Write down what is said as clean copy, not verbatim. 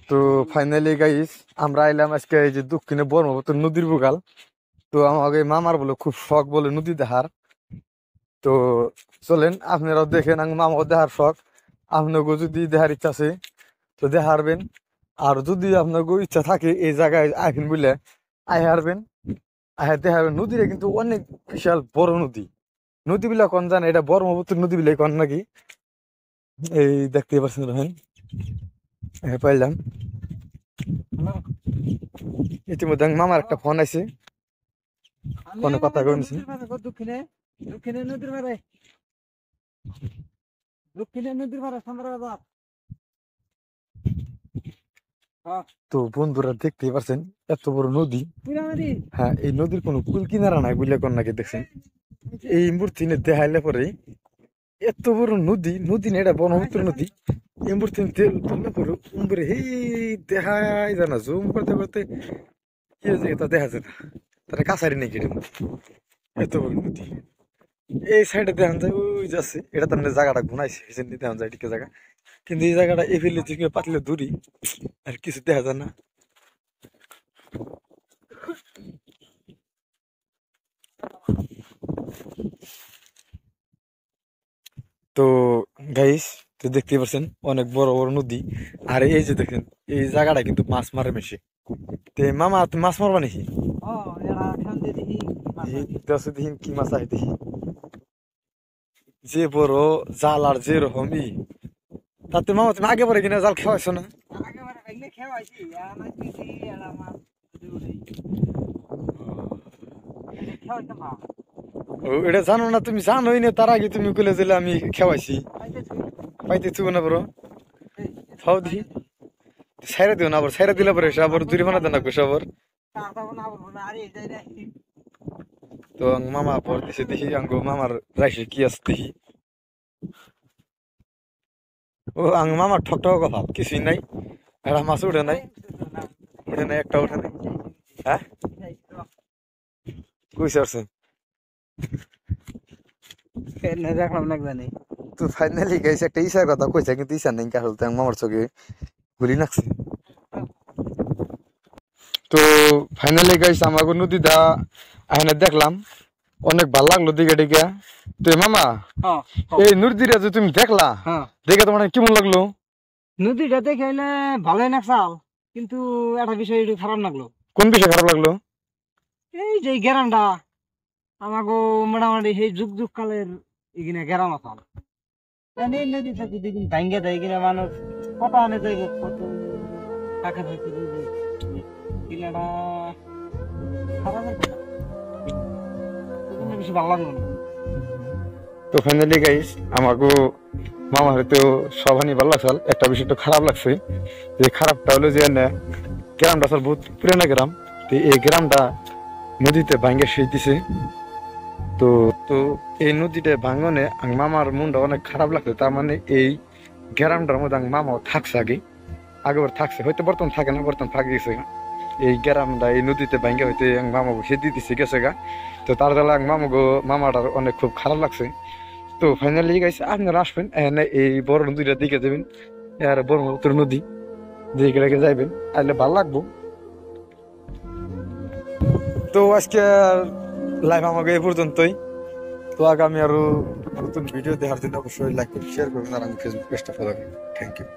তো finally guys আমরা আইলাম আজকে এই যে দক্ষিণে ব্রহ্মপুত্র নদীর বুগাল। তো আমাকে মামার বলে খুব শখ বলে নদী দেখার। তো চলেন আপনারাও দেখেন, মামাকে দেখার শখ। আপনাকে যদি দেখার ইচ্ছা আছে তো দেখারবেন, আর যদি আপনাকে ইচ্ছা থাকে এই জায়গায় আইবেন বুঝলে আই হারবেন, আহে দেখাবেন। নদীটা কিন্তু অনেক বিশাল বড় নদী। নদী বিলা কোন জানে, এটা ব্রহ্মপুত্র নদী বিলাই কোন নাকি। এই দেখতে পাচ্ছেন দেখেন, পাইলাম ইতিমধ্যে মামার একটা ফোন আছে, ফোনে কথা কইছি। দক্ষিণে দক্ষিণে নদীর পারে, দক্ষিণে নদীর পারে চন্দ্রবাজার। তো বন্ধুরা দেখতেই পাচ্ছেন এত বড় নদী। হ্যাঁ, এই নদীর কোনো কুল কিনারা নাই বুঝলে কোন নাকি দেখছেন। এই মূর্তি দেখাইলে পরে এত বড় নদী, নদী না এটা ব্রহ্মপুত্র নদী। এই মূর্তি তেল তুললে পরে উম্বরে হে দেখাই যায় না, জুম করতে করতে কি হয়েছে তা দেখা যায় না, তারা কাছারি নেই কেটে। এত বড় নদী এই সাইডে দেখান যায়, ওই যাচ্ছে এটা তার জায়গাটা ঘুনাইছে দেখান যায় এদিকে জায়গা, কিন্তু এই জায়গাটা এফিলে থেকে পাতলে দূরি আর কিছু দেখা যায় না। তো গাইস, তো দেখতে পাচ্ছেন অনেক বড় বড় নদী। আর এই যে দেখেন এই জায়গাটা কিন্তু মাছ মারে বেশি। তে মামা তুমি মাছ মারবা নাকি? দেখি কি মাছ আয় দেখি। যে বড় জাল আর যে রকমই, তাতে মামা তুমি আগে পরে কিনা জাল খাওয়াইছো না? এটা জানো না তুমি? জানোই না তার আগে তুমি কইলে যে আমি খাওয়াইছি। পাইতে থুব না বড় খাও দেখি, ছাইরা দিও না, আবার ছাইরা দিলে পরে আবার জরিমানা দেন না সবার। তো মামা পর দিছে দেখি, আঙ্গো মামার রাইসে কি আছে দেখি। ও আং মামার ঠকঠক কথা কিছুই নাই, একটা মাছ উঠে নাই, উঠে নাই, একটা উঠে নাই। হ্যাঁ কইছে আসছেন দেখলাম না জানি। তো ফাইনালি গাইছে একটা ইসার কথা কইছে, কিন্তু ইসা নেই কারণ মামার চোখে ঘুরি নাকছে। তো ফাইনালি গাইছে আমাকে নদীটা আইনে দেখলাম, অনেক ভালো লাগলো দিকে দিকে। তো মামা এই নদীটা যে তুমি দেখলা, দেখে তোমার কেমন লাগলো? নদীটা দেখে ভালোই লাগছাল, কিন্তু একটা বিষয় একটু খারাপ লাগলো। কোন বিষয় খারাপ লাগলো? এই যে গ্রামটা আমাকে মোটামুটি সেই যুগ যুগ কালের এখানে গ্রাম আসাল, এই নদী থেকে দেখুন ভাঙ্গে দেয় কিনা মানুষ কত আনে যাইব, কত টাকা থাকে কিনাটা খারাপ বেশি ভালো লাগলো না। তো ফাইনালি গাইস আমাকে মামা হয়তো সবাই ভালো লাগছে, একটা বিষয় একটু খারাপ লাগছে। যে খারাপটা হলো যে গ্রামটা আসলে বহুত পুরানো গ্রাম। তো এই গ্রামটা নদীতে ভাঙ্গে সেই দিছে। তো তো এই নদীটা ভাঙনে মামার মনটা অনেক খারাপ লাগছে। তার মানে এই গ্রামটার মধ্যে মামাও থাকছে আগে, আগেবার থাকছে, হয়তো বর্তমান থাকে না, বর্তমান থাকে গেছে। এই গ্রামটা এই নদীতে ভাঙ্গে হইতে মামাকে সে দিতেছে গেছে গা। তো তার দ্বারা মামাটার অনেক খুব খারাপ লাগছে। তো ফাইনালি গাইছে আপনারা আসবেন এখানে এই বড় নদীটার দিকে যাবেন, আর ব্রহ্মপুত্র নদী দিকে রেখে যাইবেন, আইলে ভালো লাগবো। তো আজকে লাইভ আমাকে এই পর্যন্তই। তো আগামী আরো নতুন ভিডিও দেখার জন্য অবশ্যই লাইক করুন, শেয়ার করুন, আর আমি ফেসবুক পেজটা ফলো করুন। Thank you.